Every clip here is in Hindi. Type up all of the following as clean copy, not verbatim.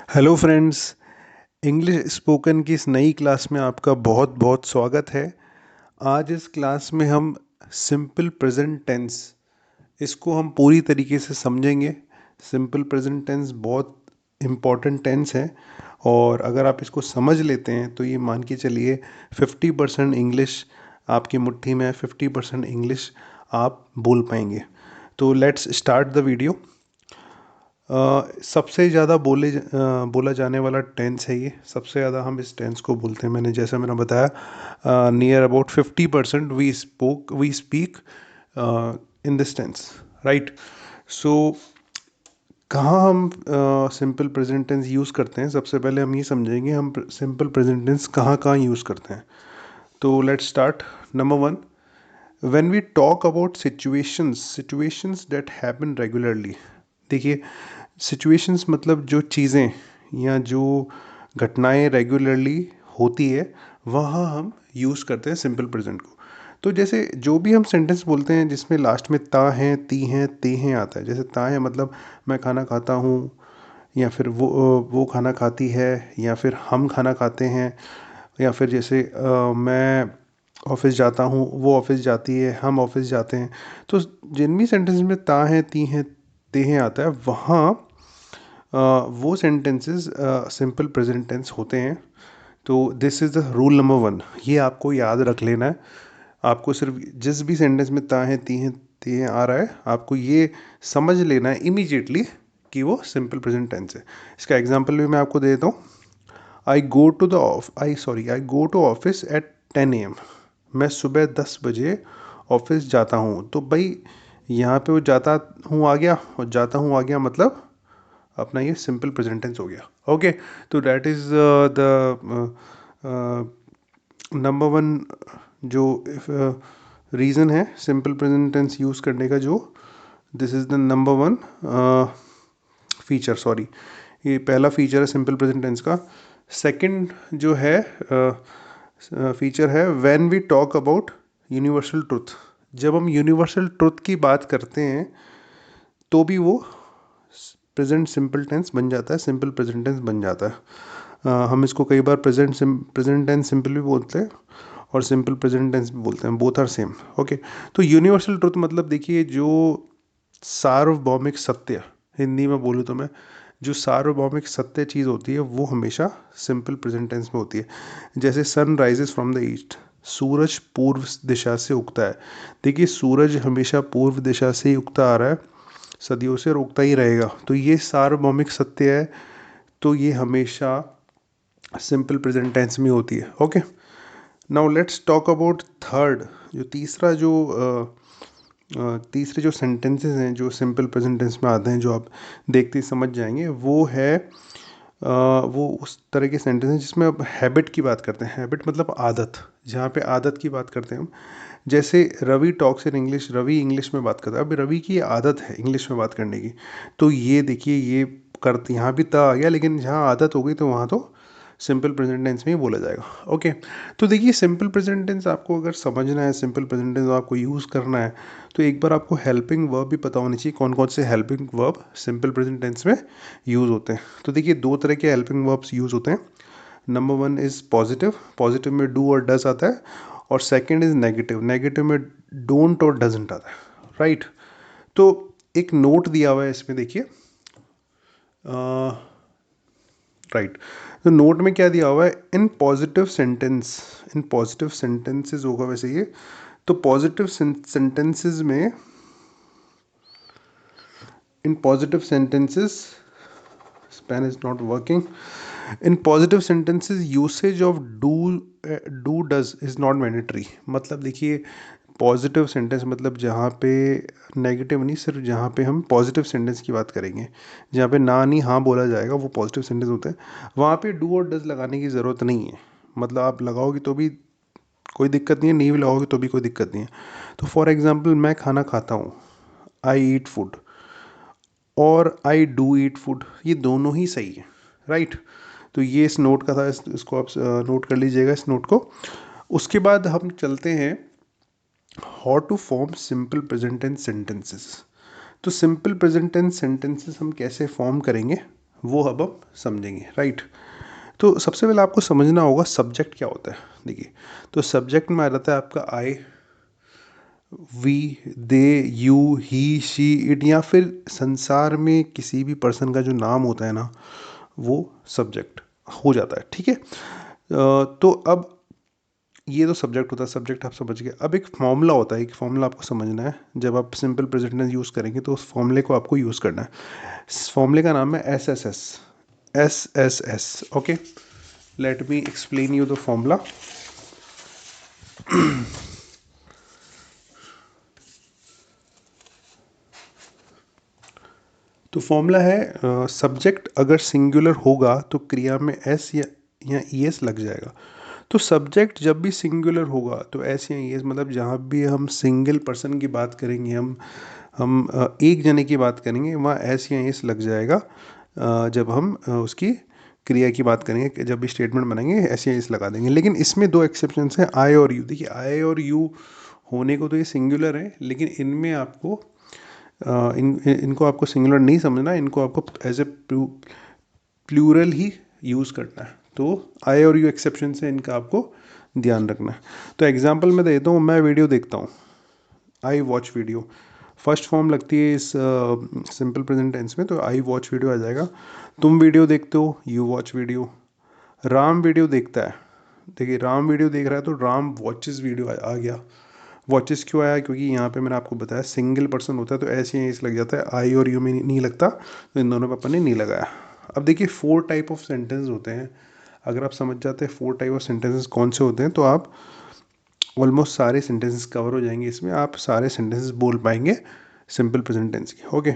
Hello friends. इंग्लिश स्पोकन की इस नई क्लास में आपका बहुत बहुत स्वागत है। आज इस क्लास में हम सिंपल प्रेजेंट टेंस इसको हम पूरी तरीके से समझेंगे। सिंपल प्रेजेंट टेंस बहुत इम्पॉर्टेंट टेंस है और अगर आप इसको समझ लेते हैं तो ये मान के चलिए 50% इंग्लिश आपकी मुट्ठी में है, 50% इंग्लिश आप बोल पाएंगे। तो लेट्स स्टार्ट द वीडियो। सबसे ज़्यादा बोला जाने वाला टेंस है ये। सबसे ज़्यादा हम इस टेंस को बोलते हैं। मैंने बताया near about 50% we speak in this tense, right. So कहाँ हम सिंपल प्रेजेंट टेंस यूज़ करते हैं, सबसे पहले हम ये समझेंगे हम सिंपल प्रेजेंट टेंस कहाँ कहाँ यूज़ करते हैं। तो let's start. Number one, when we talk about situations that happen regularly। देखिए, situations मतलब जो चीज़ें या जो घटनाएं रेगुलरली होती है, वहाँ हम यूज़ करते हैं सिंपल प्रेजेंट को। तो जैसे जो भी हम सेंटेंस बोलते हैं जिसमें लास्ट में ता है, ती हैं, ते हैं आता है। जैसे ता है मतलब मैं खाना खाता हूँ, या फिर वो खाना खाती है, या फिर हम खाना खाते हैं, या फिर जैसे मैं ऑफिस जाता हूँ, वो ऑफिस जाती है, हम ऑफिस जाते हैं। तो जिन भी सेंटेंस में ता है, ती हैं, ते हैं आता है, वहाँ वो सेंटेंसेस सिंपल प्रेजेंट टेंस होते हैं। तो this is the rule number one, ये आपको याद रख लेना है। आपको सिर्फ जिस भी सेंटेंस में ता है, ती हैं, ते हैं आ रहा है, आपको ये समझ लेना है इमीजिएटली कि वो सिंपल प्रेजेंट टेंस है। इसका एग्जांपल भी मैं आपको दे देता हूँ। I go to office at 10 AM। मैं सुबह 10 बजे ऑफिस जाता हूँ। तो भाई यहाँ पे वो जाता हूँ आ गया, और जाता हूँ आ गया मतलब अपना ये सिंपल प्रेजेंट टेंस हो गया। ओके, तो that is the number one जो रीज़न है सिंपल प्रेजेंट टेंस यूज़ करने का। जो this is the number one feature, sorry, ये पहला फीचर है सिंपल प्रेजेंट टेंस का। सेकंड जो है फीचर है when we talk about universal truth. जब हम यूनिवर्सल ट्रुथ की बात करते हैं तो भी वो प्रेजेंट सिंपल टेंस बन जाता है, सिंपल प्रेजेंट टेंस बन जाता है। हम इसको कई बार प्रेजेंट टेंस सिंपल भी बोलते हैं और सिंपल प्रेजेंट टेंस भी बोलते हैं, बोथ आर सेम। ओके, तो यूनिवर्सल ट्रुथ मतलब देखिए, जो सार्वभौमिक सत्य, हिंदी में बोलूँ तो मैं, जो सार्वभौमिक सत्य चीज़ होती है वो हमेशा सिंपल प्रेजेंट टेंस में होती है। जैसे sun rises from the east, सूरज पूर्व दिशा से उगता है। देखिए, सूरज हमेशा पूर्व दिशा से ही उगता आ रहा है, सदियों से, और उगता ही रहेगा। तो ये सार्वभौमिक सत्य है, तो ये हमेशा सिंपल प्रेजेंट टेंस में होती है। Okay, now let's talk about third, जो तीसरे जो सेंटेंसेस हैं जो सिंपल प्रेजेंट टेंस में आते हैं, जो आप देखते ही समझ जाएंगे, वो है वो उस तरह के सेंटेंस हैं जिसमें अब हैबिट की बात करते हैं। हैबिट मतलब आदत, जहाँ पे आदत की बात करते हैं हम। जैसे Ravi talks in English, Ravi English में बात करता है। अब रवि की आदत है इंग्लिश में बात करने की। तो ये देखिए, ये करते, यहाँ भी ता आ गया, लेकिन जहाँ आदत हो गई तो वहाँ तो सिंपल प्रेजेंट टेंस में ही बोला जाएगा। ओके, तो देखिए, सिंपल प्रेजेंट टेंस आपको अगर समझना है, सिंपल प्रेजेंट टेंस आपको यूज़ करना है, तो एक बार आपको हेल्पिंग वर्ब भी पता होनी चाहिए, कौन कौन से helping verb simple present tense में यूज़ होते हैं। तो देखिए, दो तरह के हेल्पिंग वर्ब्स यूज़ होते हैं। Number one is positive, positive में डू और डज आता है। और सेकंड इज़ नेगेटिव, नेगेटिव में डोंट और डजंट आता है, राइट। तो एक नोट दिया हुआ है इसमें, देखिए, राइट। तो नोट में क्या दिया हुआ है, in positive sentence, in positive sentences होगा वैसे ये। तो पॉजिटिव सेंटेंसेस में, in positive sentences, pen is not working, in positive sentences usage of do does is not mandatory. मतलब देखिए, पॉजिटिव सेंटेंस मतलब जहाँ पे नेगेटिव नहीं, सिर्फ जहाँ पे हम पॉजिटिव सेंटेंस की बात करेंगे, जहाँ पे ना नहीं हाँ बोला जाएगा, वो पॉजिटिव सेंटेंस होते हैं। वहाँ पे डू और डज लगाने की ज़रूरत नहीं है। मतलब आप लगाओगे तो भी कोई दिक्कत नहीं है, नहीं भी लगाओगे तो भी कोई दिक्कत नहीं है। तो फॉर एग्जाम्पल, मैं खाना खाता हूँ, आई ईट फूड, और आई डू ईट फूड, ये दोनों ही सही है, राइट। तो ये इस नोट का था, इसको आप नोट कर लीजिएगा, इस नोट को। उसके बाद हम चलते हैं how to form simple present tense sentences. तो सिंपल प्रेजेंट टेंस सेंटेंसेस हम कैसे फॉर्म करेंगे, वो अब हम समझेंगे, राइट। तो सबसे पहले आपको समझना होगा सब्जेक्ट क्या होता है। देखिए, तो सब्जेक्ट में आ जाता है आपका I, we, they, you, he, she, it, या फिर संसार में किसी भी पर्सन का जो नाम होता है ना, वो सब्जेक्ट हो जाता है, ठीक है। तो अब ये तो सब्जेक्ट होता है, सब्जेक्ट आप समझ गए। अब एक फॉर्मूला होता है, एक फॉर्मूला आपको समझना है। जब आप सिंपल प्रेजेंट टेंस यूज़ करेंगे तो उस फॉर्मूले को आपको यूज़ करना है। इस फॉर्मूले का नाम है S S S, S S S, okay. Let me explain you the formula. तो फॉर्मूला है, सब्जेक्ट अगर सिंगुलर होगा तो क्रिया में एस या ई एस लग जाएगा। तो सब्जेक्ट जब भी सिंगुलर होगा तो एस या ई एस, मतलब जहाँ भी हम सिंगल पर्सन की बात करेंगे, हम एक जने की बात करेंगे, वहाँ एस या एस लग जाएगा। जब हम उसकी क्रिया की बात करेंगे, जब भी स्टेटमेंट बनाएंगे एस या एस लगा देंगे। लेकिन इसमें दो एक्सेप्शंस हैं, आई और यू। देखिए, आई और यू होने को तो ये सिंगुलर है, लेकिन इनमें आपको इनको आपको सिंगुलर नहीं समझना, इनको आपको एज ए प्लूरल ही यूज़ करना है। तो आई और यू एक्सेप्शन से इनका आपको ध्यान रखना है। तो एग्जांपल मैं देता हूँ, मैं वीडियो देखता हूँ, I watch video, first form लगती है इस सिंपल प्रेजेंट टेंस में, तो आई वॉच वीडियो आ जाएगा। तुम वीडियो देखते हो, you watch video. Ram video देखता है, देखिए राम वीडियो देख रहा है तो राम वॉचेस वीडियो आ गया। वॉचेस क्यों आया? क्योंकि यहाँ पे मैंने आपको बताया सिंगल पर्सन होता है तो ऐसे ही इस लग जाता है, आई और यू में नहीं लगता, तो इन दोनों पे अपन ने नहीं लगाया। अब देखिए, 4 टाइप ऑफ सेंटेंस होते हैं। अगर आप समझ जाते हैं 4 टाइप ऑफ सेंटेंसेस कौन से होते हैं, तो आप ऑलमोस्ट सारे सेंटेंसेस कवर हो जाएंगे, इसमें आप सारे सेंटेंसेस बोल पाएंगे सिंपल प्रेजेंट टेंस के, ओके।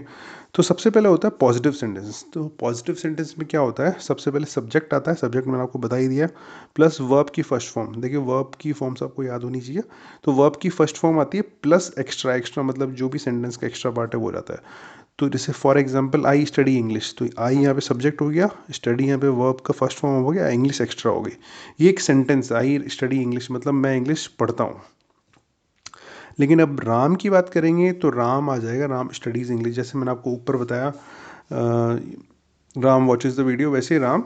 तो सबसे पहले होता है पॉजिटिव सेंटेंस। तो पॉजिटिव सेंटेंस में क्या होता है, सबसे पहले सब्जेक्ट आता है, सब्जेक्ट मैंने आपको बता ही दिया, प्लस वर्ब की फर्स्ट फॉर्म। देखिए, वर्ब की फॉर्म्स आपको याद होनी चाहिए। तो वर्ब की फर्स्ट फॉर्म आती है प्लस एक्स्ट्रा, एक्स्ट्रा मतलब जो भी सेंटेंस का एक्स्ट्रा पार्ट है वो जाता है। तो जैसे for example I study English, तो आई यहाँ पे सब्जेक्ट हो गया, स्टडी यहाँ पे वर्ब का फर्स्ट फॉर्म हो गया, इंग्लिश एक्स्ट्रा हो गई। ये एक सेंटेंस, आई स्टडी इंग्लिश मतलब मैं इंग्लिश पढ़ता हूँ। लेकिन अब राम की बात करेंगे तो राम आ जाएगा, राम स्टडीज़ इंग्लिश। जैसे मैंने आपको ऊपर बताया, राम वॉचेज द वीडियो, वैसे राम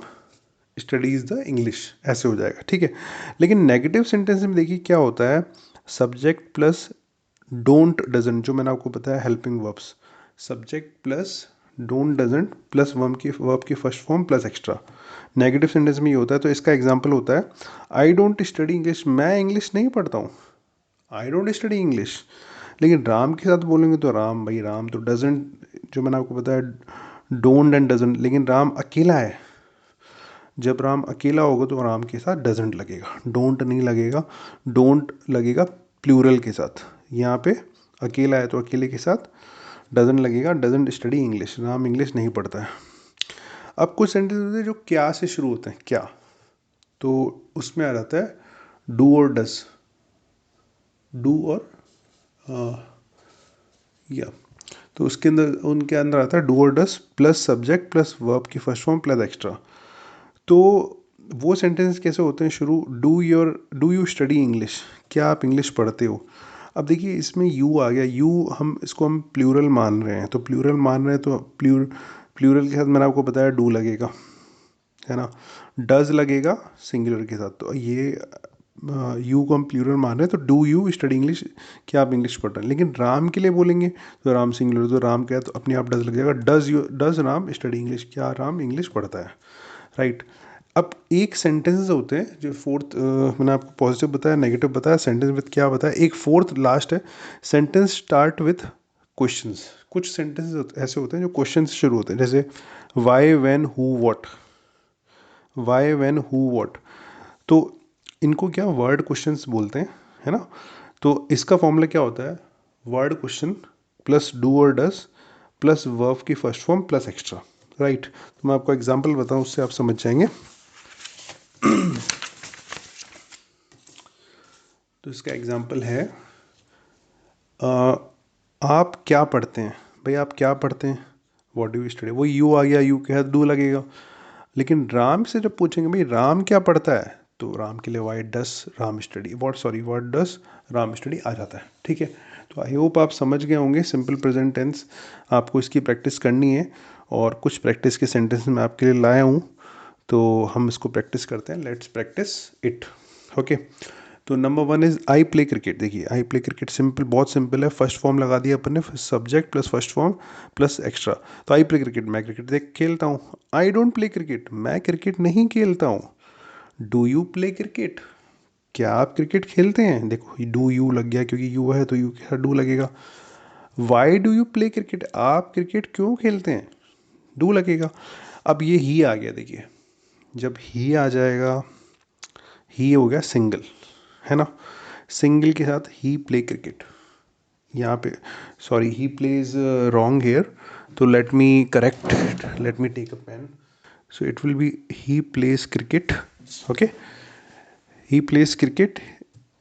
स्टडीज़ द इंग्लिश, ऐसे हो जाएगा, ठीक है। लेकिन नेगेटिव सेंटेंस में देखिए क्या होता है, सब्जेक्ट प्लस डोंट डजंट, जो मैंने आपको बताया helping verbs, subject plus don't doesn't plus verb की first form plus extra, negative sentence में ये होता है। तो इसका एग्जांपल होता है, आई डोंट स्टडी इंग्लिश, मैं इंग्लिश नहीं पढ़ता हूँ, आई डोंट स्टडी इंग्लिश। लेकिन राम के साथ बोलेंगे तो राम, भाई राम तो डजेंट, जो मैंने आपको बताया डोंट एंड डजेंट, लेकिन राम अकेला है। जब राम अकेला होगा तो राम के साथ डजेंट लगेगा, डोंट नहीं लगेगा, डोंट लगेगा प्लूरल के साथ। यहाँ पे अकेला है तो अकेले के साथ डजेंट लगेगा, doesn't study English, Ram English नहीं पढ़ता है। अब कुछ सेंटेंस होते हैं जो क्या से शुरू होते हैं, क्या, तो उसमें आ जाता है डू और डस, डू और या, तो उसके अंदर उनके अंदर आता है डू और डस प्लस सब्जेक्ट प्लस वर्ब की फर्स्ट फॉर्म प्लस एक्स्ट्रा। तो वो सेंटेंस कैसे होते हैं शुरू, डू यू स्टडी इंग्लिश, क्या आप इंग्लिश पढ़ते हो। अब देखिए इसमें यू आ गया, यू हम इसको हम प्लूरल मान रहे हैं, तो प्लूरल मान रहे हैं तो प्लूरल के साथ मैंने आपको बताया डू लगेगा, है ना, डज लगेगा सिंगुलर के साथ। तो ये यू को हम प्लूरल मान रहे हैं, तो डू यू स्टडी इंग्लिश, क्या आप इंग्लिश पढ़ रहे हैं। लेकिन राम के लिए बोलेंगे तो राम सिंगुलर, तो राम क्या है तो अपने आप डज लग जाएगा, डज राम स्टडी इंग्लिश, क्या राम इंग्लिश पढ़ता है, राइट। अब एक सेंटेंसेस होते हैं जो फोर्थ, मैंने आपको पॉजिटिव बताया, नेगेटिव बताया, सेंटेंस विथ क्या बताया, एक फोर्थ लास्ट है, सेंटेंस स्टार्ट विथ क्वेश्चंस। कुछ सेंटेंसेस ऐसे होते हैं जो क्वेश्चन से शुरू होते हैं, जैसे why when who what, why when who what, तो इनको क्या वर्ड क्वेश्चंस बोलते हैं, है ना। तो इसका फॉर्मूला क्या होता है, वर्ड क्वेश्चन प्लस डू और डस प्लस वर्ब की first form plus extra, right. तो मैं आपको एग्जांपल बताऊं, उससे आप समझ जाएंगे। तो इसका एग्जांपल है, अ, आप क्या पढ़ते हैं, भाई आप क्या पढ़ते हैं, व्हाट डू यू स्टडी, वो यू आ गया, यू के साथ डू लगेगा। लेकिन राम से जब पूछेंगे भाई राम क्या पढ़ता है, तो राम के लिए why does Ram study, what does Ram study आ जाता है, ठीक है। तो आई होप आप समझ गए होंगे सिंपल प्रेजेंट टेंस, आपको इसकी प्रैक्टिस करनी है। और कुछ प्रैक्टिस के सेंटेंस मैं आपके लिए लाया हूँ, तो हम इसको प्रैक्टिस करते हैं। Let's practice it. ओके, तो number 1 is I play cricket. देखिए आई प्ले क्रिकेट सिंपल, बहुत सिंपल है। फर्स्ट फॉर्म लगा दिया अपन ने, subject plus first form plus extra. तो आई प्ले क्रिकेट, मैं क्रिकेट देख खेलता हूँ। आई डोंट प्ले क्रिकेट, मैं क्रिकेट नहीं खेलता हूँ। डू यू प्ले क्रिकेट, क्या आप क्रिकेट खेलते हैं? देखो डू यू लग गया, क्योंकि यू है तो यू के साथ डू लगेगा। Why do you play cricket, आप क्रिकेट क्यों खेलते हैं? डू लगेगा। अब ये ही आ गया, देखिए जब ही आ जाएगा, ही हो गया सिंगल, है ना। सिंगल के साथ ही प्ले क्रिकेट, यहाँ पे sorry he plays wrong here, तो let me correct, let me take a pen. So it will be he plays cricket. Okay, he plays cricket,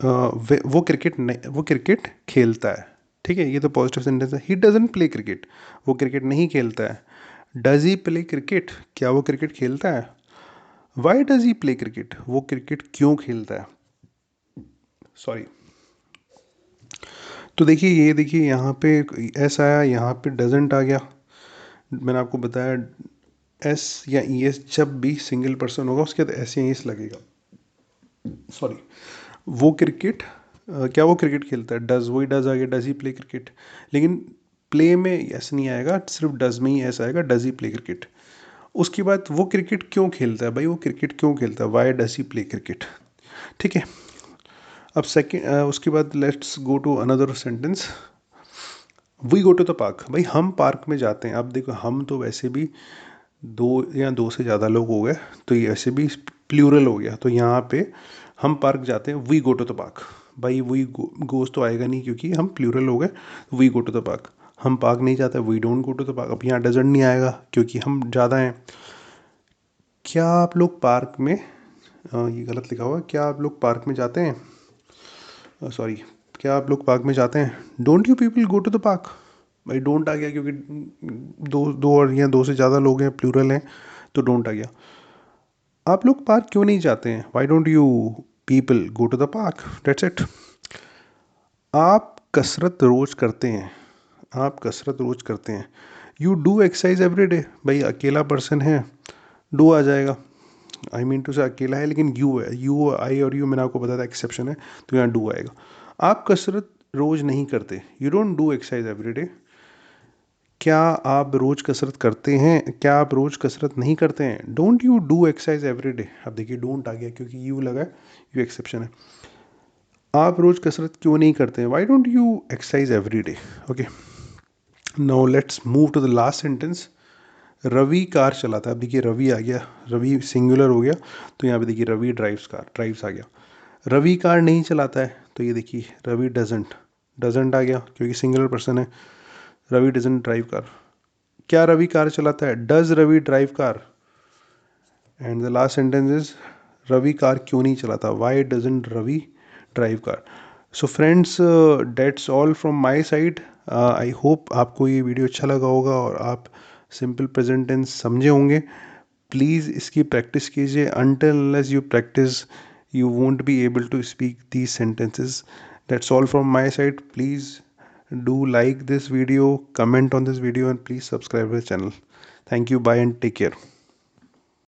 वो क्रिकेट नहीं, वो क्रिकेट खेलता है। ठीक है, ये तो पॉजिटिव सेंटेंस है। ही डजंट प्ले क्रिकेट, वो क्रिकेट नहीं खेलता है। डज ही प्ले क्रिकेट, क्या वो क्रिकेट खेलता है? Why does he play cricket, वो क्रिकेट क्यों खेलता है? सॉरी। तो देखिए ये देखिए यहाँ पे एस आया, यहाँ पे डजेंट आ गया। मैंने आपको बताया एस या ई एस जब भी सिंगल पर्सन होगा उसके बाद एस या ई एस लगेगा। सॉरी, वो क्रिकेट, क्या वो क्रिकेट खेलता है? डज, वही डज आ गया, डज ही प्ले क्रिकेट। लेकिन प्ले में एस नहीं आएगा, सिर्फ डज में ही एस आएगा, डज ही प्ले क्रिकेट। उसके बाद वो क्रिकेट क्यों खेलता है, भाई वो क्रिकेट क्यों खेलता है, why does he play cricket. ठीक है, अब सेकेंड, उसके बाद let's go to another sentence. We go to the park, भाई हम पार्क में जाते हैं। अब देखो हम तो वैसे भी दो या दो से ज़्यादा लोग हो गए, तो ये ऐसे भी प्लूरल हो गया, तो यहाँ पे हम पार्क जाते हैं, we go to the park. भाई वी गोज तो आएगा नहीं क्योंकि हम प्लूरल हो गए, we go to the park. हम पार्क नहीं जाते, we don't go to the park. अब यहाँ डजंट नहीं आएगा क्योंकि हम ज़्यादा हैं। क्या आप लोग पार्क में, ये गलत लिखा हुआ है, क्या आप लोग पार्क में जाते हैं, सॉरी, क्या आप लोग पार्क में जाते हैं? Don't you people go to the park. भाई डोंट आ गया क्योंकि दो दो और या दो से ज़्यादा लोग हैं, प्लूरल हैं, तो डोंट आ गया। आप लोग पार्क क्यों नहीं जाते हैं? Why don't you people go to the park, that's it. आप कसरत रोज करते हैं, आप कसरत रोज करते हैं। You do exercise every day, भाई अकेला पर्सन है, डू आ जाएगा। आई मीन टू से अकेला है लेकिन यू है, यू आई और यू मैंने आपको बताया था एक्सेप्शन है, तो यहाँ डू आएगा। आप कसरत रोज नहीं करते, you don't do exercise every day. क्या आप रोज कसरत करते हैं, क्या आप रोज कसरत नहीं करते हैं? Don't you do exercise every day. अब देखिए डोंट आ गया क्योंकि यू लगा है, यू एक्सेप्शन है। आप रोज कसरत क्यों नहीं करते हैं? Why don't you exercise every day. Okay, now let's move to the last sentence. Ravi car चलाता है। अब देखिए रवि आ गया, रवि सिंगुलर हो गया, तो यहाँ पे देखिए रवि ड्राइव्स कार, ड्राइव्स आ गया। रवि कार नहीं चलाता है, तो ये देखिए रवि डजंट, डजंट आ गया क्योंकि सिंगुलर पर्सन है। Ravi doesn't drive car. क्या रवि कार चलाता है? Does Ravi drive car. And the last sentence is Ravi car क्यों नहीं चलाता, why doesn't Ravi drive car. So friends, that's all from my side. I hope आपको ये वीडियो अच्छा लगा होगा और आप सिंपल प्रेजेंट टेंस समझे होंगे। प्लीज़ इसकी प्रैक्टिस कीजिए, until unless you practice you won't be able to speak these sentences. That's all from my side. Please do like this video, comment on this video, and please subscribe to the channel. Thank you, bye and take care.